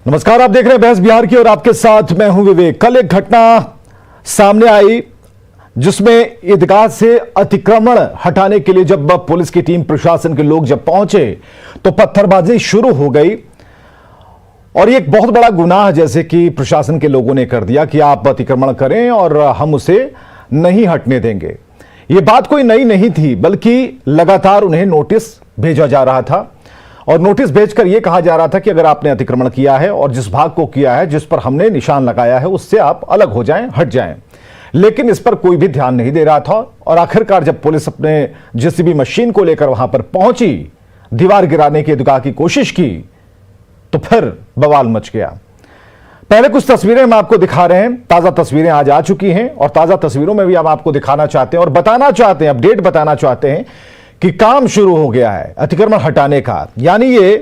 नमस्कार, आप देख रहे हैं बहस बिहार की और आपके साथ मैं हूं विवेक। कल एक घटना सामने आई जिसमें ईदगाह से अतिक्रमण हटाने के लिए जब पुलिस की टीम, प्रशासन के लोग जब पहुंचे तो पत्थरबाजी शुरू हो गई। और ये एक बहुत बड़ा गुनाह जैसे कि प्रशासन के लोगों ने कर दिया कि आप अतिक्रमण करें और हम उसे नहीं हटने देंगे। ये बात कोई नई नहीं थी, बल्कि लगातार उन्हें नोटिस भेजा जा रहा था और नोटिस भेजकर यह कहा जा रहा था कि अगर आपने अतिक्रमण किया है और जिस भाग को किया है, जिस पर हमने निशान लगाया है, उससे आप अलग हो जाएं, हट जाएं। लेकिन इस पर कोई भी ध्यान नहीं दे रहा था और आखिरकार जब पुलिस अपने जेसीबी मशीन को लेकर वहां पर पहुंची, दीवार गिराने की ईदगाह की कोशिश की, तो फिर बवाल मच गया। पहले कुछ तस्वीरें हम आपको दिखा रहे हैं। ताजा तस्वीरें आज आ चुकी हैं और ताजा तस्वीरों में भी हम आपको दिखाना चाहते हैं और बताना चाहते हैं, अपडेट बताना चाहते हैं कि काम शुरू हो गया है अतिक्रमण हटाने का। यानी ये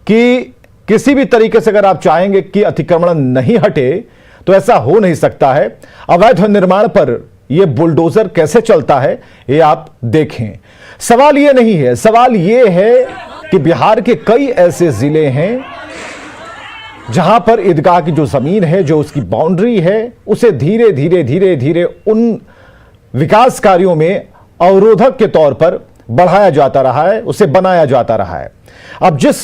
कि किसी भी तरीके से अगर आप चाहेंगे कि अतिक्रमण नहीं हटे तो ऐसा हो नहीं सकता है। अवैध निर्माण पर यह बुलडोजर कैसे चलता है ये आप देखें। सवाल यह नहीं है, सवाल यह है कि बिहार के कई ऐसे जिले हैं जहां पर ईदगाह की जो जमीन है, जो उसकी बाउंड्री है, उसे धीरे धीरे उन विकास कार्यों में अवरोधक के तौर पर बढ़ाया जाता रहा है, उसे बनाया जाता रहा है। अब जिस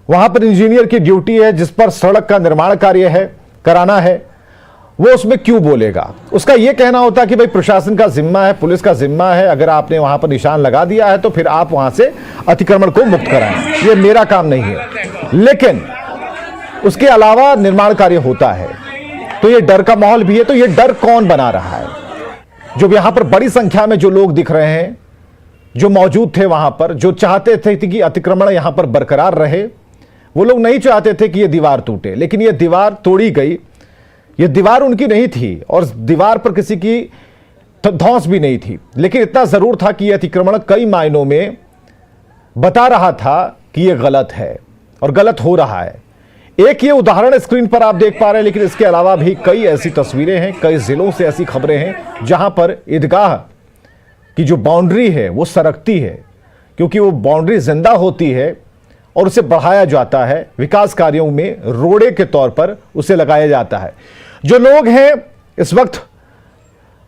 वहां पर इंजीनियर की ड्यूटी है, जिस पर सड़क का निर्माण कार्य है, कराना है, वो उसमें क्यों बोलेगा? उसका यह कहना होता है कि भाई प्रशासन का जिम्मा है, पुलिस का जिम्मा है, अगर आपने वहां पर निशान लगा दिया है तो फिर आप वहां से अतिक्रमण को मुक्त कराएं, ये मेरा काम नहीं है। लेकिन उसके अलावा निर्माण कार्य होता है तो यह डर का माहौल भी है। तो यह डर कौन बना रहा है? जो यहां पर बड़ी संख्या में जो लोग दिख रहे हैं, जो मौजूद थे वहां पर, जो चाहते थे कि अतिक्रमण यहां पर बरकरार रहे, वो लोग नहीं चाहते थे कि यह दीवार टूटे, लेकिन यह दीवार तोड़ी गई। यह दीवार उनकी नहीं थी और दीवार पर किसी की धौंस भी नहीं थी, लेकिन इतना जरूर था कि यह अतिक्रमण कई मायनों में बता रहा था कि यह गलत है और गलत हो रहा है। एक ये उदाहरण स्क्रीन पर आप देख पा रहे हैं, लेकिन इसके अलावा भी कई ऐसी तस्वीरें हैं, कई जिलों से ऐसी खबरें हैं जहां पर ईदगाह की जो बाउंड्री है वो सरकती है, क्योंकि वो बाउंड्री जिंदा होती है और उसे बढ़ाया जाता है। विकास कार्यों में रोड़े के तौर पर उसे लगाया जाता है। जो लोग हैं इस वक्त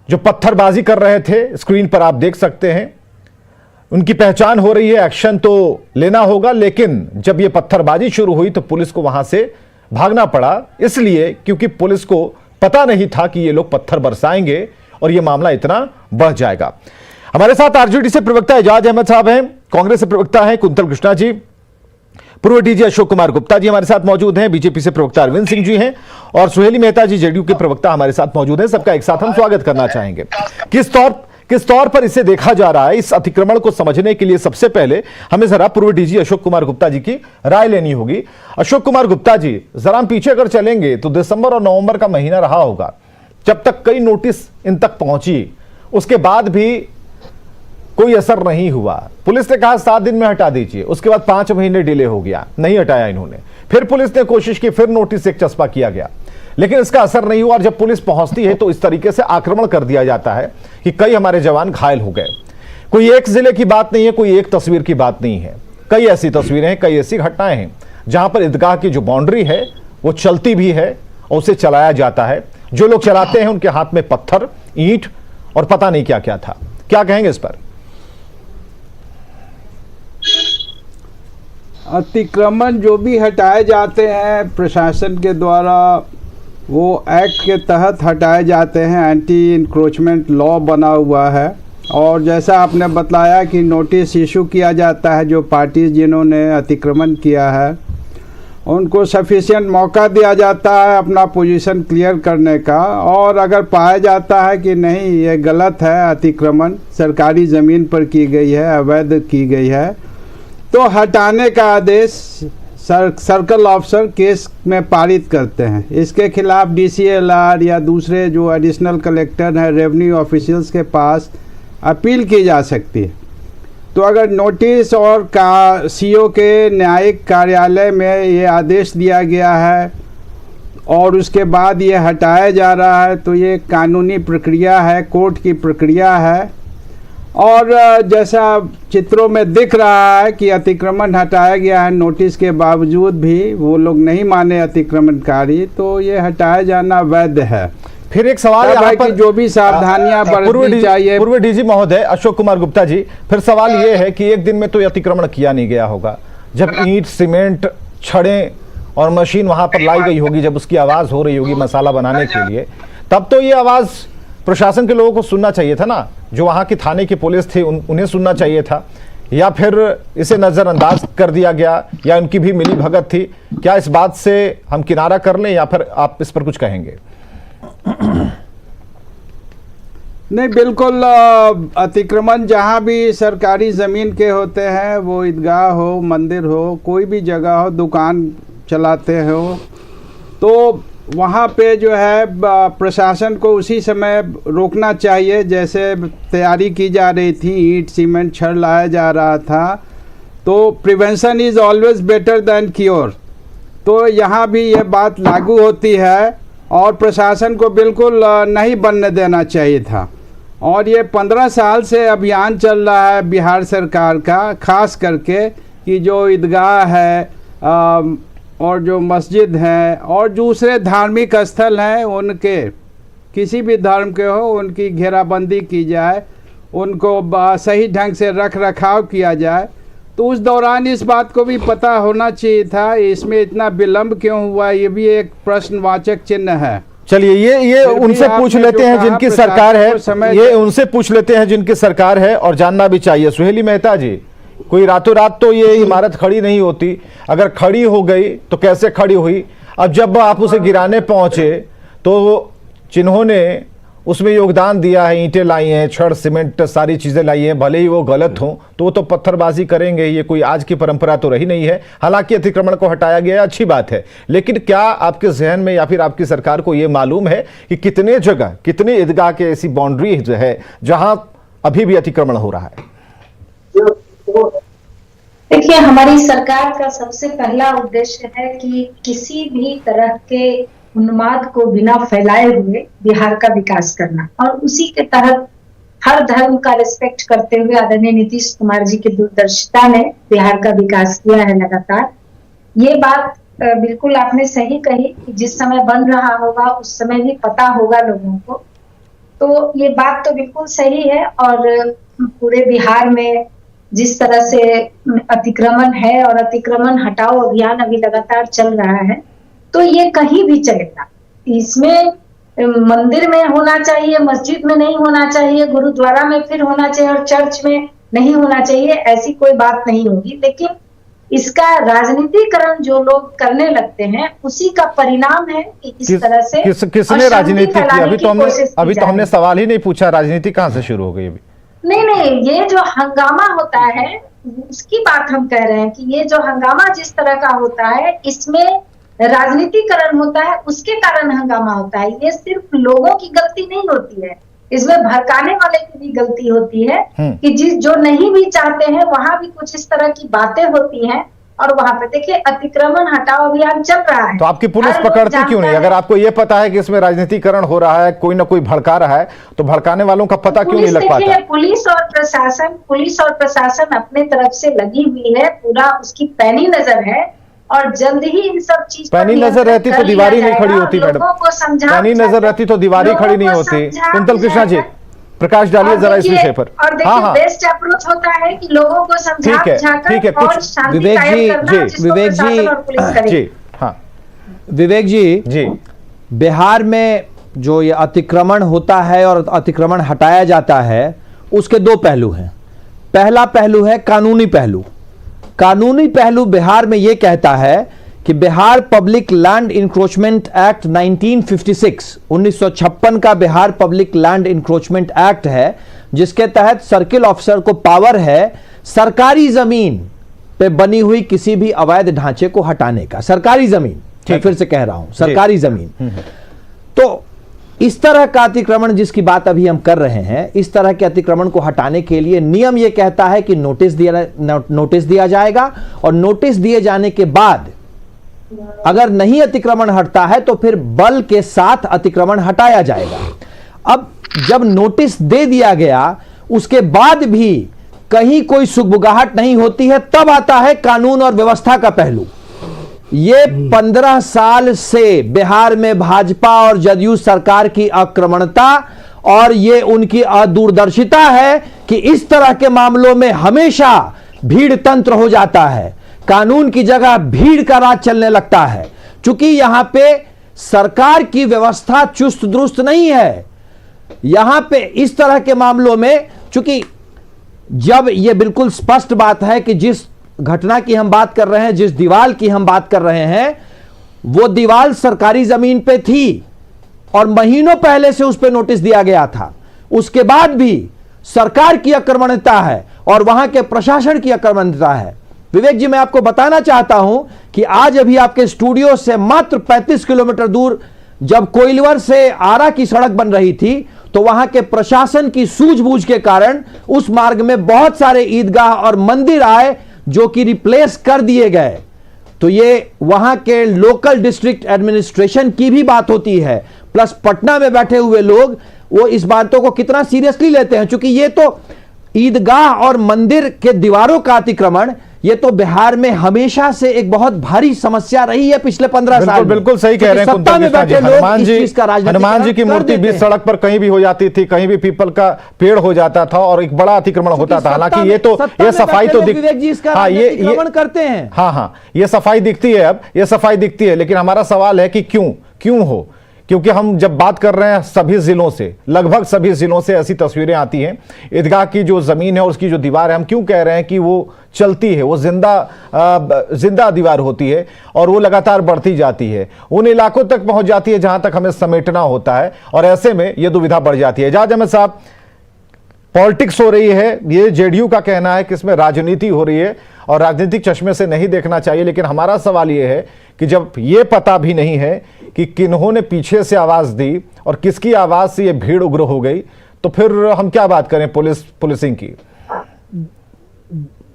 जो पत्थरबाजी कर रहे थे, स्क्रीन पर आप देख सकते हैं, उनकी पहचान हो रही है। एक्शन तो लेना होगा, लेकिन जब यह पत्थरबाजी शुरू हुई तो पुलिस को वहां से भागना पड़ा, इसलिए क्योंकि पुलिस को पता नहीं था कि ये लोग पत्थर बरसाएंगे और यह मामला इतना बढ़ जाएगा। हमारे साथ आरजेडी से प्रवक्ता एजाज अहमद साहब हैं, कांग्रेस से प्रवक्ता हैं कुंतल कृष्णा जी, पूर्व डीजी अशोक कुमार गुप्ता जी हमारे साथ मौजूद हैं, बीजेपी से प्रवक्ता अरविंद सिंह जी हैं और सुहेली मेहता जी जेडीयू के प्रवक्ता हमारे साथ मौजूद हैं। सबका एक साथ हम स्वागत करना चाहेंगे। किस तौर पर इसे देखा जा रहा है? इस अतिक्रमण को समझने के लिए सबसे पहले हमें जरा पूर्व डीजी अशोक कुमार गुप्ता जी की राय लेनी होगी। अशोक कुमार गुप्ता जी, जरा हम पीछे अगर चलेंगे तो दिसंबर और नवंबर का महीना रहा होगा जब तक कई नोटिस इन तक पहुंची, उसके बाद भी कोई असर नहीं हुआ। पुलिस ने कहा 7 दिन में हटा दीजिए, उसके बाद 5 महीने डिले हो गया, नहीं हटाया इन्होंने। फिर पुलिस ने कोशिश की, फिर नोटिस एक चस्पा किया गया, लेकिन इसका असर नहीं हुआ। और जब पुलिस पहुंचती है तो इस तरीके से आक्रमण कर दिया जाता है कि कई हमारे जवान घायल हो गए। कोई एक जिले की बात नहीं है, कोई एक तस्वीर की बात नहीं है, कई ऐसी तस्वीरें हैं, कई ऐसी घटनाएं हैं जहां पर ईदगाह की जो बाउंड्री है वो चलती भी है और उसे चलाया जाता है। जो लोग चलाते हैं उनके हाथ में पत्थर, ईंट और पता नहीं क्या क्या था। क्या कहेंगे इस पर? अतिक्रमण जो भी हटाए जाते हैं प्रशासन के द्वारा, वो एक्ट के तहत हटाए जाते हैं। एंटी इंक्रोचमेंट लॉ बना हुआ है और जैसा आपने बताया कि नोटिस इशू किया जाता है। जो पार्टीज जिन्होंने अतिक्रमण किया है उनको सफिशिएंट मौका दिया जाता है अपना पोजीशन क्लियर करने का। और अगर पाया जाता है कि नहीं ये गलत है, अतिक्रमण सरकारी ज़मीन पर की गई है, अवैध की गई है, तो हटाने का आदेश सर्कल ऑफिसर केस में पारित करते हैं। इसके खिलाफ डीसीएलआर या दूसरे जो एडिशनल कलेक्टर हैं, रेवेन्यू ऑफिशियल्स के पास अपील की जा सकती है। तो अगर नोटिस और सीओ के न्यायिक कार्यालय में ये आदेश दिया गया है और उसके बाद ये हटाया जा रहा है तो ये कानूनी प्रक्रिया है, कोर्ट की प्रक्रिया है और जैसा चित्रों में दिख रहा है कि अतिक्रमण हटाया गया है, नोटिस के बावजूद भी वो लोग नहीं माने अतिक्रमणकारी, तो ये हटाया जाना वैध है। फिर एक सवाल यहाँ पर जो भी सावधानियां बरतनी चाहिए। पूर्व डीजी महोदय अशोक कुमार गुप्ता जी, फिर सवाल ये है कि एक दिन में तो ये अतिक्रमण किया नहीं गया होगा, जब ईंट सीमेंट छड़ें और मशीन वहां पर लाई गई होगी, जब उसकी आवाज हो रही होगी मसाला बनाने के लिए, तब तो ये आवाज प्रशासन के लोगों को सुनना चाहिए था ना, जो वहां की थाने की पुलिस थे उन्हें सुनना चाहिए था, या फिर इसे नजरअंदाज कर दिया गया, या उनकी भी मिली भगत थी? क्या इस बात से हम किनारा कर लें, या फिर आप इस पर कुछ कहेंगे? नहीं, बिल्कुल अतिक्रमण जहाँ भी सरकारी ज़मीन के होते हैं, वो ईदगाह हो, मंदिर हो, कोई भी जगह हो, दुकान चलाते हो, तो वहाँ पे जो है प्रशासन को उसी समय रोकना चाहिए। जैसे तैयारी की जा रही थी, ईंट सीमेंट छड़ लाया जा रहा था, तो prevention is always better than cure. तो यहाँ भी ये बात लागू होती है और प्रशासन को बिल्कुल नहीं बनने देना चाहिए था। और ये 15 साल से अभियान चल रहा है बिहार सरकार का, खास करके कि जो ईदगाह है और जो मस्जिद हैं और दूसरे धार्मिक स्थल हैं, उनके किसी भी धर्म के हो, उनकी घेराबंदी की जाए, उनको सही ढंग से रख रखाव किया जाए। तो उस दौरान इस बात को भी पता होना चाहिए था, इसमें इतना विलंब क्यों हुआ, ये भी एक प्रश्नवाचक चिन्ह है। चलिए ये उनसे पूछ लेते हैं जिनकी सरकार है, ये उनसे पूछ लेते हैं जिनकी सरकार है, और जानना भी चाहिए। सुहेली मेहता जी, कोई रातों रात तो ये इमारत खड़ी नहीं होती, अगर खड़ी हो गई तो कैसे खड़ी हुई? अब जब आप उसे गिराने पहुंचे तो जिन्होंने उसमें योगदान दिया है, ईंटें लाई हैं, छड़ सीमेंट सारी चीजें लाई हैं, भले ही वो गलत हों तो वो तो पत्थरबाजी करेंगे, ये कोई आज की परंपरा तो रही नहीं है। हालांकि अतिक्रमण को हटाया गया अच्छी बात है, लेकिन क्या आपके जहन में या फिर आपकी सरकार को ये मालूम है कि कितने जगह, कितने ईदगाह के ऐसी बाउंड्री जो है जहां अभी भी अतिक्रमण हो रहा है? देखिए, हमारी सरकार का सबसे पहला उद्देश्य है कि किसी भी तरह के उन्माद को बिना फैलाए हुए बिहार का विकास करना, और उसी के तहत हर धर्म का रिस्पेक्ट करते हुए आदरणीय नीतीश कुमार जी की दूरदर्शिता ने बिहार का विकास किया है लगातार। ये बात बिल्कुल आपने सही कही कि जिस समय बन रहा होगा उस समय भी पता होगा लोगों को, तो ये बात तो बिल्कुल सही है। और पूरे बिहार में जिस तरह से अतिक्रमण है और अतिक्रमण हटाओ अभियान अभी लगातार चल रहा है, तो ये कहीं भी चलेगा। इसमें मंदिर में होना चाहिए, मस्जिद में नहीं होना चाहिए, गुरुद्वारा में फिर होना चाहिए और चर्च में नहीं होना चाहिए, ऐसी कोई बात नहीं होगी। लेकिन इसका राजनीतिकरण जो लोग करने लगते हैं, उसी का परिणाम है कि इस तरह से किसने राजनीति की? अभी तो हमने सवाल ही नहीं पूछा, राजनीति कहाँ से शुरू हो गई अभी? नहीं, ये जो हंगामा होता है उसकी बात हम कह रहे हैं कि ये जो हंगामा जिस तरह का होता है, इसमें राजनीतिकरण होता है, उसके कारण हंगामा होता है। ये सिर्फ लोगों की गलती नहीं होती है, इसमें भड़काने वाले की भी गलती होती है कि जो नहीं भी चाहते हैं वहां भी कुछ इस तरह की बातें होती हैं, और वहां पे देखिए अतिक्रमण हटाओ अभियान चल रहा है। तो आपकी पुलिस पकड़ती क्यों नहीं? अगर आपको ये पता है कि इसमें राजनीतिकरण हो रहा है, कोई ना कोई भड़का रहा है, तो भड़काने वालों का पता क्यों नहीं लग पाता? पुलिस और प्रशासन अपने तरफ से लगी हुई है, पूरा उसकी पैनी नजर है, और जल्द ही इन सब चीज पैनी नजर रहती तो दीवारी नहीं खड़ी होती मैडम, पैनी नजर रहती तो दीवारी खड़ी नहीं होती। कुंतल कृष्णा जी, प्रकाश डालिए जरा इस विषय पर। और देखिए, बेस्ट अप्रोच होता है कि लोगों को समझा ठीक है, कुछ विवेक जी, बिहार में जो ये अतिक्रमण होता है और अतिक्रमण हटाया जाता है, उसके दो पहलू हैं। पहला पहलू है कानूनी पहलू। कानूनी पहलू बिहार में यह कहता है कि Bihar public land encroachment act 1956 का Bihar public land encroachment act है, जिसके तहत सर्किल ऑफिसर को पावर है सरकारी जमीन पे बनी हुई किसी भी अवैध ढांचे को हटाने का। सरकारी जमीन, मैं फिर से कह रहा हूं, सरकारी जमीन। तो इस तरह का अतिक्रमण जिसकी बात अभी हम कर रहे हैं, इस तरह के अतिक्रमण को हटाने के लिए नियम यह कहता है कि नोटिस दिया जाएगा, और नोटिस दिए जाने के बाद अगर नहीं अतिक्रमण हटता है तो फिर बल के साथ अतिक्रमण हटाया जाएगा। अब जब नोटिस दे दिया गया, उसके बाद भी कहीं कोई सुगबुगाहट नहीं होती है, तब आता है कानून और व्यवस्था का पहलू। ये 15 साल से बिहार में भाजपा और जदयू सरकार की आक्रामकता और ये उनकी अदूरदर्शिता है कि इस तरह के मामलों में हमेशा भीड़ तंत्र हो जाता है, कानून की जगह भीड़ का राज चलने लगता है। चूंकि यहां पे सरकार की व्यवस्था चुस्त दुरुस्त नहीं है, यहां पे इस तरह के मामलों में चूंकि जब यह बिल्कुल स्पष्ट बात है कि जिस घटना की हम बात कर रहे हैं, जिस दीवार की हम बात कर रहे हैं, वो दीवार सरकारी जमीन पे थी और महीनों पहले से उस पे नोटिस दिया गया था। उसके बाद भी सरकार की आक्रामकता है और वहां के प्रशासन की आक्रामकता है। विवेक जी, मैं आपको बताना चाहता हूं कि आज अभी आपके स्टूडियो से मात्र 35 किलोमीटर दूर जब कोइलवर से आरा की सड़क बन रही थी, तो वहां के प्रशासन की सूझबूझ के कारण उस मार्ग में बहुत सारे ईदगाह और मंदिर आए जो कि रिप्लेस कर दिए गए। तो ये वहां के लोकल डिस्ट्रिक्ट एडमिनिस्ट्रेशन की भी बात होती है, प्लस पटना में बैठे हुए लोग वो इस बातों को कितना सीरियसली लेते हैं, क्योंकि ये तो ईदगाह और मंदिर के दीवारों का अतिक्रमण ये तो बिहार में हमेशा से एक बहुत भारी समस्या रही है पिछले 15 साल में। बिल्कुल सही कह रहे हैं सत्ता में बैठे लोग इस चीज का हनुमान जी की मूर्ति बीच सड़क पर कहीं भी हो जाती थी, कहीं भी पीपल का पेड़ हो जाता था और एक बड़ा अतिक्रमण होता था। हालांकि ये तो ये सफाई तो विवेक जी इसका अतिक्रमण करते हैं। हाँ, ये सफाई दिखती है, अब ये सफाई दिखती है, लेकिन हमारा सवाल है कि क्यों हो? क्योंकि हम जब बात कर रहे हैं सभी जिलों से, लगभग सभी जिलों से ऐसी तस्वीरें आती हैं। ईदगाह की जो जमीन है और उसकी जो दीवार है, हम क्यों कह रहे हैं कि वो चलती है, वो जिंदा दीवार होती है और वो लगातार बढ़ती जाती है, उन इलाकों तक पहुंच जाती है जहां तक हमें समेटना होता है, और ऐसे में ये दुविधा बढ़ जाती है। एजाज अहमद साहब, पॉलिटिक्स हो रही है, ये जेडीयू का कहना है कि इसमें राजनीति हो रही है और राजनीतिक चश्मे से नहीं देखना चाहिए, लेकिन हमारा सवाल ये है कि जब ये पता भी नहीं है कि किन्होंने पीछे से आवाज दी और किसकी आवाज से ये भीड़ उग्र हो गई, तो फिर हम क्या बात करें पुलिसिंग की?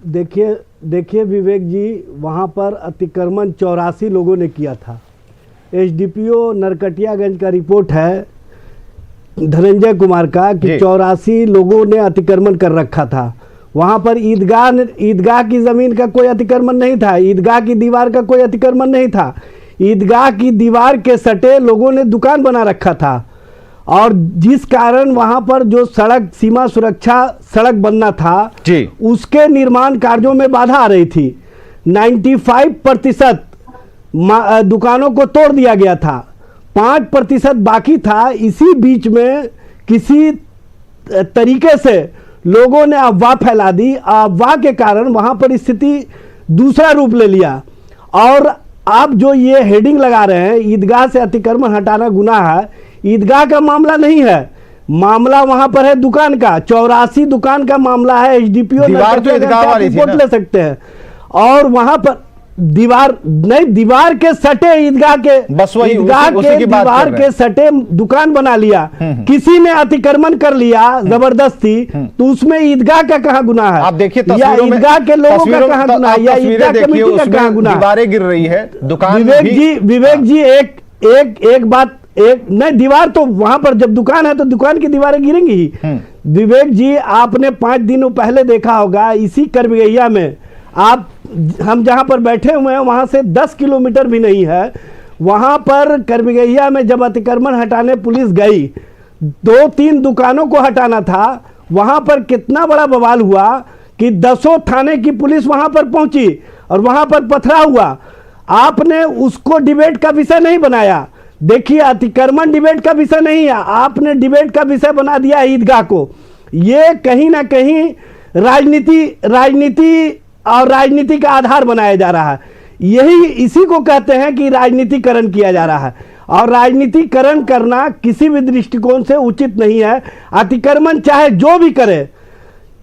देखिए विवेक जी, वहाँ पर अतिक्रमण 84 लोगों ने किया था। एसडीपीओ नरकटियागंज का रिपोर्ट है धनंजय कुमार का कि 84 लोगों ने अतिक्रमण कर रखा था। वहाँ पर ईदगाह की ज़मीन का कोई अतिक्रमण नहीं था, ईदगाह की दीवार का कोई अतिक्रमण नहीं था। ईदगाह की दीवार के सटे लोगों ने दुकान बना रखा था, और जिस कारण वहाँ पर जो सड़क सीमा सुरक्षा सड़क बनना था जी, उसके निर्माण कार्यों में बाधा आ रही थी। 95% दुकानों को तोड़ दिया गया था, 5% बाकी था। इसी बीच में किसी तरीके से लोगों ने अफवाह फैला दी, अफवाह के कारण वहाँ पर स्थिति दूसरा रूप ले लिया। और आप जो ये हेडिंग लगा रहे हैं, ईदगाह से अतिक्रमण हटाना गुनाह है, ईदगाह का मामला नहीं है, मामला वहां पर है दुकान का। 84 दुकान का मामला है। एसडीपीओ रिपोर्ट ले सकते हैं। और वहां पर दीवार के सटे ईदगाह के, बस वही ईदगाह के दीवार के सटे दुकान बना लिया, किसी ने अतिक्रमण कर लिया जबरदस्ती, तो उसमें ईदगाह का कहाँ गुनाह है? आप देखिए या ईदगाह के लोगों का कहाँ गुनाह है? या ईदगाह कमेटी का कहाँ गुनाह है? दीवारें गिर रही है दुकान। विवेक जी एक बात, नहीं, दीवार तो वहां पर जब दुकान है तो दुकान की दीवारें गिरेंगी ही। विवेक जी, आपने 5 दिनों पहले देखा होगा, इसी करबिगैया में हम जहां पर बैठे हुए हैं वहां से 10 किलोमीटर भी नहीं है, वहां पर करबिगैया में जब अतिक्रमण हटाने पुलिस गई, 2-3 दुकानों को हटाना था, वहां पर कितना बड़ा बवाल हुआ कि 10 थाने की पुलिस वहां पर पहुंची और वहां पर पथरा हुआ। आपने उसको डिबेट का विषय नहीं बनाया। देखिए, अतिक्रमण डिबेट का विषय नहीं है, आपने डिबेट का विषय बना दिया ईदगाह को। ये कहीं ना कहीं राजनीति और राजनीति का आधार बनाया जा रहा है। इसी को कहते हैं कि राजनीतिकरण किया जा रहा है, और राजनीतिकरण करना किसी भी दृष्टिकोण से उचित नहीं है। अतिक्रमण चाहे जो भी करे,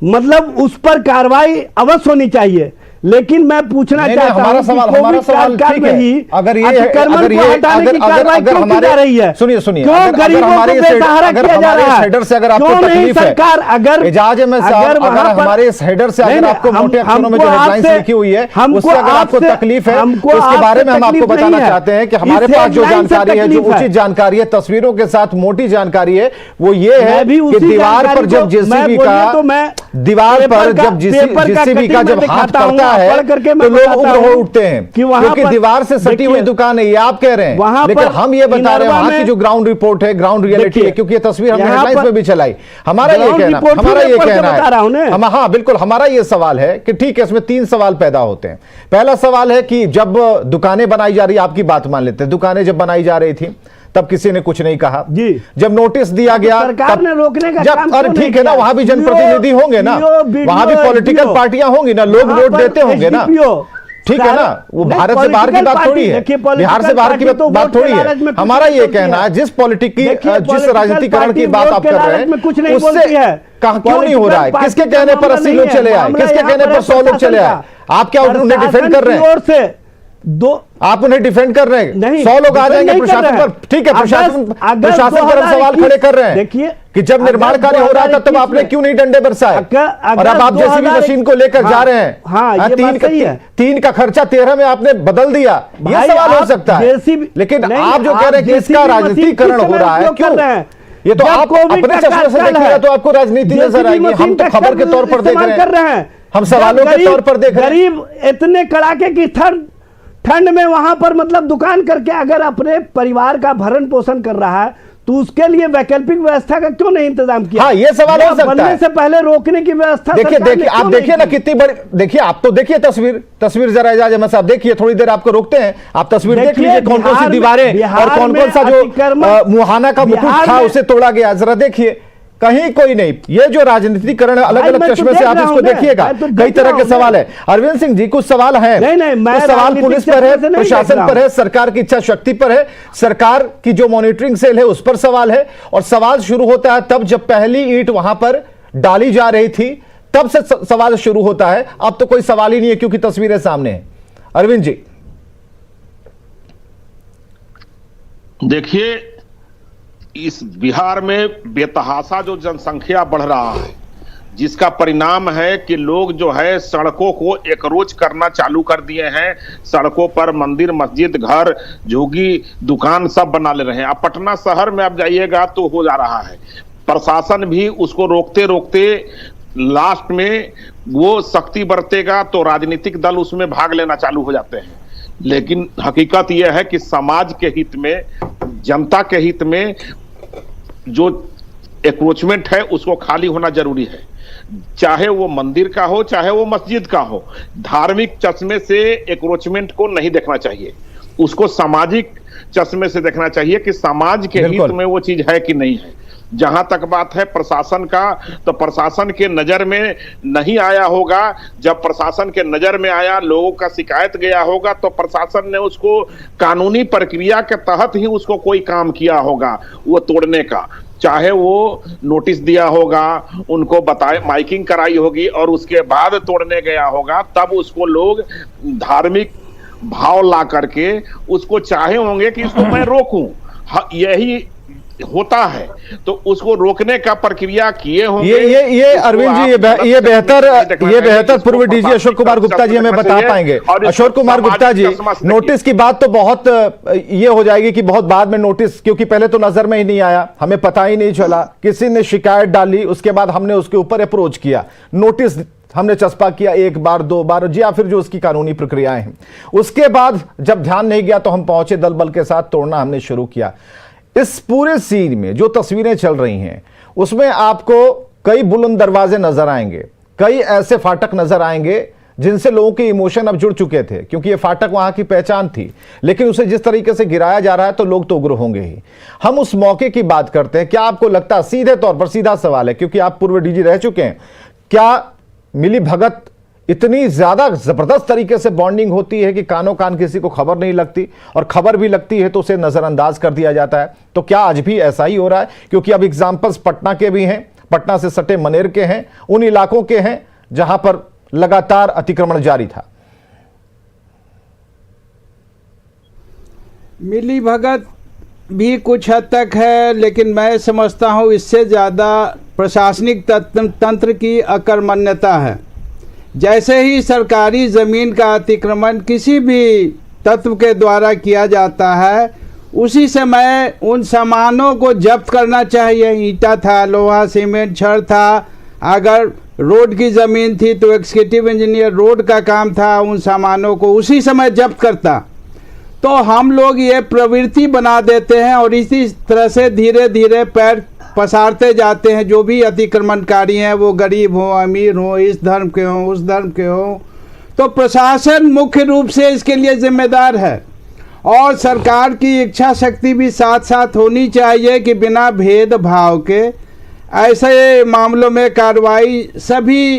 मतलब उस पर कार्रवाई अवश्य होनी चाहिए, लेकिन मैं पूछना चाहता हूं हमारा कि सवाल कोविड काल में ही अगर ये अतिक्रमण को हटाने की कार्रवाई क्यों की जा रही है? सुनिए क्यों गरीबों को बेसहारा किया जा रहा है? हेडर से अगर आपको क्यों नहीं तकलीफ है, सरकार अगर एजाज अहमद साहब, अगर हमारे इस हेडर से अगर आपको मोटे अक्षरों में जो हेडलाइंस लिखी हुई है उससे अगर आपको तकलीफ है तो उसके बारे में हम आपको बताना चाहते हैं कि हमारे पास जो जानकारी है, जो उचित जानकारी है, तस्वीरों के साथ मोटी जानकारी है, वो ये है कि दीवार पर जब जेसीबी का दीवार पर जब जेसीबी का जब हाथ पड़ता है तो लोग उग्र हो उठते हैं, क्योंकि दीवार से सटी हुई दुकान है, ये आप कह रहे हैं। लेकिन हम ये बता रहे हैं वहां की जो ग्राउंड रिपोर्ट है, ग्राउंड रियलिटी है, क्योंकि ये तस्वीर हमने हेडलाइंस में भी चलाई। हमारा ये कहना है, हाँ बिल्कुल, हमारा ये सवाल है कि ठीक है, इसमें 3 सवाल पैदा होते हैं। पहला सवाल है कि जब दुकानें बनाई जा रही, आपकी बात मान लेते हैं, दुकानें जब बनाई जा रही थी तब किसी ने कुछ नहीं कहा जी। जब नोटिस दिया गया सरकार ने रोकने का काम अरे ठीक है ना, वहां भी जनप्रतिनिधि होंगे ना, वहां भी पॉलिटिकल पार्टियां होंगी ना, लोग वोट देते होंगे ना, ठीक है ना, वो भारत से बाहर की बात थोड़ी है, बिहार से बाहर की बात थोड़ी है। हमारा ये कहना है जिस जिस राजनीतिकरण की बात आप कर रहे हैं उससे क्यों नहीं हो रहा है? किसके कहने पर 80 लोग चले आए, किसके कहने पर 100 लोग चले आए? आप क्या उन्हें डिफेंड कर रहे हैं? आप उन्हें डिफेंड कर रहे हैं? 100 लोग आ जाएंगे प्रशासन पर, ठीक है, प्रशासन पर हम सवाल खड़े कर रहे हैं। देखिए कि जब निर्माण कार्य हो रहा था तब आपने क्यों नहीं डंडे बरसाए, और अब आप जेसीबी मशीन को लेकर जा रहे हैं। हाँ, 3 का खर्चा 13 में आपने बदल दिया, ये सवाल हो सकता है। लेकिन आप जो कह रहे हैं कि इसका राजनीतिकरण हो रहा है, क्यों? ये तो आप अपने चश्मे से देखिएगा तो आपको राजनीति नजर आएगी। हम तो खबर के तौर पर देख रहे हैं, हम सवालों के तौर पर देख रहे हैं। गरीब इतने कड़ाके की ठंड में वहां पर मतलब दुकान करके अगर अपने परिवार का भरण पोषण कर रहा है तो उसके लिए वैकल्पिक व्यवस्था का क्यों नहीं इंतजाम किया? हाँ, ये सवाल हो सकता है। से पहले रोकने की व्यवस्था देखिए आप देखिए ना कितनी बड़ी, देखिए आप तो देखिए तस्वीर जरा एजाज अहमद साहब देखिए, थोड़ी देर आपको रोकते हैं, आप तस्वीर देख लीजिए कौन कौन सी दीवारें और कौन कौन सा जो मुहाना का मुकुट था उसे तोड़ा गया, जरा देखिए, कहीं कोई नहीं। ये जो राजनीतिकरण अलग अलग चश्मे से आप इसको देखिएगा, कई तरह के सवाल है। अरविंद सिंह जी, कुछ सवाल हैं, कुछ सवाल पुलिस पर है, प्रशासन पर है, सरकार की इच्छा शक्ति पर है, सरकार की जो मॉनिटरिंग सेल है उस पर सवाल है। और सवाल शुरू होता है तब जब पहली ईंट वहां पर डाली जा रही थी, तब से सवाल शुरू होता है। अब तो कोई सवाल ही नहीं है क्योंकि तस्वीरें सामने हैं। अरविंद जी देखिए, इस बिहार में बेतहाशा जो जनसंख्या बढ़ रहा है, जिसका परिणाम है कि लोग जो है सड़कों को एकरोज करना चालू कर दिए हैं। सड़कों पर मंदिर, मस्जिद, घर, झुग्गी, दुकान सब बना ले रहे हैं। अब पटना शहर में आप जाइएगा तो हो जा रहा है। प्रशासन भी उसको रोकते रोकते लास्ट में वो सख्ती बरतेगा तो राजनीतिक दल उसमें भाग लेना चालू हो जाते हैं। लेकिन हकीकत यह है कि समाज के हित में, जनता के हित में जो एंक्रोचमेंट है उसको खाली होना जरूरी है, चाहे वो मंदिर का हो चाहे वो मस्जिद का हो। धार्मिक चश्मे से एंक्रोचमेंट को नहीं देखना चाहिए, उसको सामाजिक चश्मे से देखना चाहिए कि समाज के हित में वो चीज है कि नहीं है। जहां तक बात है प्रशासन का, तो प्रशासन के नजर में नहीं आया होगा। जब प्रशासन के नजर में आया, लोगों का शिकायत गया होगा, तो प्रशासन ने उसको कानूनी प्रक्रिया के तहत ही उसको कोई काम किया होगा वो तोड़ने का। चाहे वो नोटिस दिया होगा, उनको बताए, माइकिंग कराई होगी और उसके बाद तोड़ने गया होगा, तब उसको लोग धार्मिक भाव ला करके उसको चाहे होंगे कि इसको मैं रोकूं। यही होता है, तो उसको रोकने का प्रक्रिया किए होंगे। ये अरविंद जी, ये बेहतर पूर्व डीजी अशोक कुमार गुप्ता जी हमें बता पाएंगे। अशोक कुमार गुप्ता जी, नोटिस की बात तो बहुत ये हो जाएगी कि बहुत बाद में नोटिस, क्योंकि पहले तो नजर में ही नहीं आया, हमें पता ही नहीं चला, किसी ने शिकायत डाली, उसके बाद हमने उसके ऊपर अप्रोच किया, नोटिस हमने चस्पा किया 1 बार 2 बार जी, या फिर जो उसकी कानूनी प्रक्रियाएं हैं। उसके बाद जब ध्यान नहीं गया तो हम पहुंचे, दल बल के साथ तोड़ना हमने शुरू किया। इस पूरे सीन में जो तस्वीरें चल रही हैं उसमें आपको कई बुलंद दरवाजे नजर आएंगे, कई ऐसे फाटक नजर आएंगे जिनसे लोगों के इमोशन अब जुड़ चुके थे, क्योंकि ये फाटक वहां की पहचान थी। लेकिन उसे जिस तरीके से गिराया जा रहा है तो लोग तो उग्र होंगे ही। हम उस मौके की बात करते हैं। क्या आपको लगता है, सीधे तौर पर सीधा सवाल है क्योंकि आप पूर्व डीजी रह चुके हैं, क्या मिली भगत इतनी ज्यादा जबरदस्त तरीके से बॉन्डिंग होती है कि कानों कान किसी को खबर नहीं लगती, और खबर भी लगती है तो उसे नजरअंदाज कर दिया जाता है? तो क्या आज भी ऐसा ही हो रहा है? क्योंकि अब एग्जाम्पल्स पटना के भी हैं, पटना से सटे मनेर के हैं, उन इलाकों के हैं जहां पर लगातार अतिक्रमण जारी था? मिली भगत भी कुछ हद तक है, लेकिन मैं समझता हूँ इससे ज़्यादा प्रशासनिक तंत्र की अकर्मण्यता है। जैसे ही सरकारी ज़मीन का अतिक्रमण किसी भी तत्व के द्वारा किया जाता है, उसी समय उन सामानों को जब्त करना चाहिए। ईंटा था, लोहा, सीमेंट, छड़ था। अगर रोड की ज़मीन थी तो एग्जीक्यूटिव इंजीनियर रोड का काम था, उन सामानों को उसी समय जब्त करता। तो हम लोग ये प्रवृत्ति बना देते हैं और इसी तरह से धीरे धीरे पैर पसारते जाते हैं। जो भी अतिक्रमणकारी हैं वो गरीब हो, अमीर हो, इस धर्म के हों, उस धर्म के हों। तो प्रशासन मुख्य रूप से इसके लिए जिम्मेदार है और सरकार की इच्छा शक्ति भी साथ साथ होनी चाहिए कि बिना भेदभाव के ऐसे मामलों में कार्रवाई सभी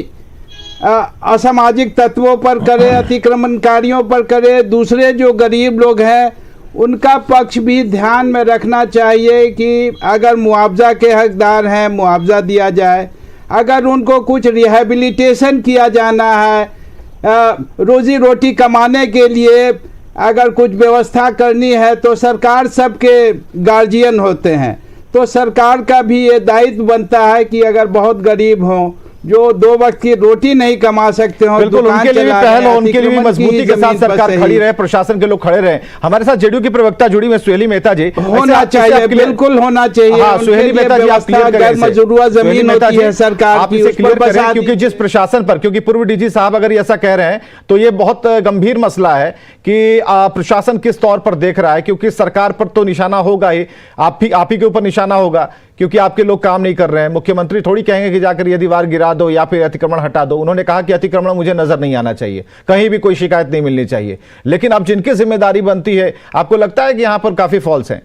असामाजिक तत्वों पर करे, अतिक्रमणकारियों पर करे। दूसरे जो गरीब लोग हैं उनका पक्ष भी ध्यान में रखना चाहिए कि अगर मुआवजा के हकदार हैं मुआवजा दिया जाए, अगर उनको कुछ रिहैबिलिटेशन किया जाना है, रोजी रोटी कमाने के लिए अगर कुछ व्यवस्था करनी है तो सरकार सबके गार्जियन होते हैं। तो सरकार का भी ये दायित्व बनता है कि अगर बहुत गरीब हों, जो 2 वक्त की रोटी नहीं कमा सकते हो, बिल्कुल उनके लिए भी पहल हो, उनके लिए भी मजबूती के साथ सरकार खड़ी रहे, प्रशासन के लोग खड़े रहे। हमारे साथ जेडीयू की प्रवक्ता जुड़ी में सुहेली मेहता जी। होना चाहिए, बिल्कुल होना चाहिए। हाँ, सुहेली मेहता जी, आप क्लियर करें, मजरूआ जमीन होती है सरकार की, उस पर करें, क्योंकि जिस प्रशासन पर, क्योंकि पूर्व डीजी साहब अगर ऐसा कह रहे हैं तो ये बहुत गंभीर मसला है कि प्रशासन किस तौर पर देख रहा है, क्योंकि सरकार पर तो निशाना होगा ही, आप ही के ऊपर निशाना होगा, क्योंकि आपके लोग काम नहीं कर रहे हैं। मुख्यमंत्री थोड़ी कहेंगे कि जाकर ये दीवार गिरा दो या फिर अतिक्रमण हटा दो। उन्होंने कहा कि अतिक्रमण मुझे नजर नहीं आना चाहिए, कहीं भी कोई शिकायत नहीं मिलनी चाहिए। लेकिन अब जिनकी जिम्मेदारी बनती है, आपको लगता है कि यहां पर काफी फॉल्स हैं?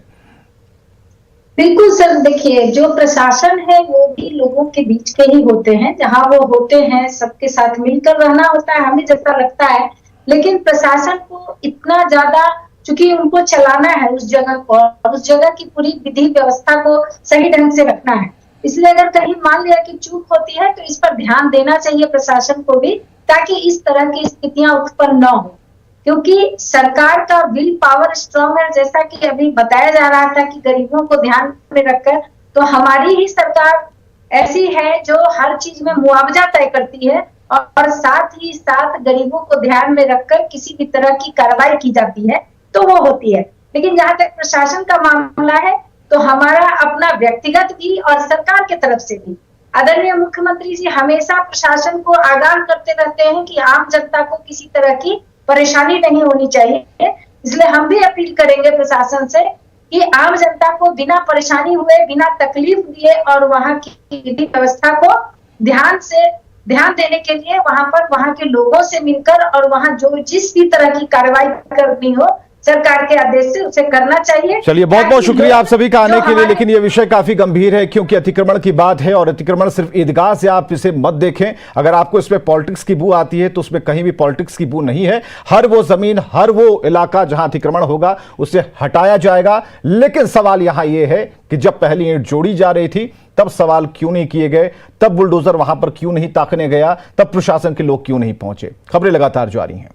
बिल्कुल सर, देखिए जो प्रशासन है वो भी लोगों के बीच के ही होते हैं, जहां वो होते हैं सबके साथ मिलकर रहना होता है, हमें जैसा लगता है। लेकिन प्रशासन को इतना ज्यादा, चूंकि उनको चलाना है उस जगह को, और उस जगह की पूरी विधि व्यवस्था को सही ढंग से रखना है, इसलिए अगर कहीं मान लिया कि चूक होती है तो इस पर ध्यान देना चाहिए प्रशासन को भी, ताकि इस तरह की स्थितियां उत्पन्न न हो। क्योंकि सरकार का विल पावर स्ट्रांग है, जैसा कि अभी बताया जा रहा था कि गरीबों को ध्यान में रखकर, तो हमारी ही सरकार ऐसी है जो हर चीज में मुआवजा तय करती है और साथ ही साथ गरीबों को ध्यान में रखकर किसी भी तरह की कार्रवाई की जाती है तो वो होती है। लेकिन जहां तक प्रशासन का मामला है तो हमारा अपना व्यक्तिगत भी और सरकार की तरफ से भी आदरणीय मुख्यमंत्री जी हमेशा प्रशासन को आगाह करते रहते हैं कि आम जनता को किसी तरह की परेशानी नहीं होनी चाहिए। इसलिए हम भी अपील करेंगे प्रशासन से कि आम जनता को बिना परेशानी हुए, बिना तकलीफ दिए और वहां की विधि व्यवस्था को ध्यान देने के लिए वहां के लोगों से मिलकर और वहां जो जिस भी तरह की कार्रवाई करनी हो सरकार के आदेश से उसे करना चाहिए। चलिए, बहुत बहुत शुक्रिया आप सभी का आने के लिए। लेकिन यह विषय काफी गंभीर है, क्योंकि अतिक्रमण की बात है और अतिक्रमण सिर्फ ईदगाह से आप इसे मत देखें। अगर आपको इसमें पॉलिटिक्स की बू आती है तो उसमें कहीं भी पॉलिटिक्स की बू नहीं है। हर वो जमीन, हर वो इलाका जहां अतिक्रमण होगा उसे हटाया जाएगा। लेकिन सवाल यहां यह है कि जब पहली ईंट जोड़ी जा रही थी तब सवाल क्यों नहीं किए गए, तब बुलडोजर वहां पर क्यों नहीं ताकने गया, तब प्रशासन के लोग क्यों नहीं पहुंचे। खबरें लगातार जारी हैं।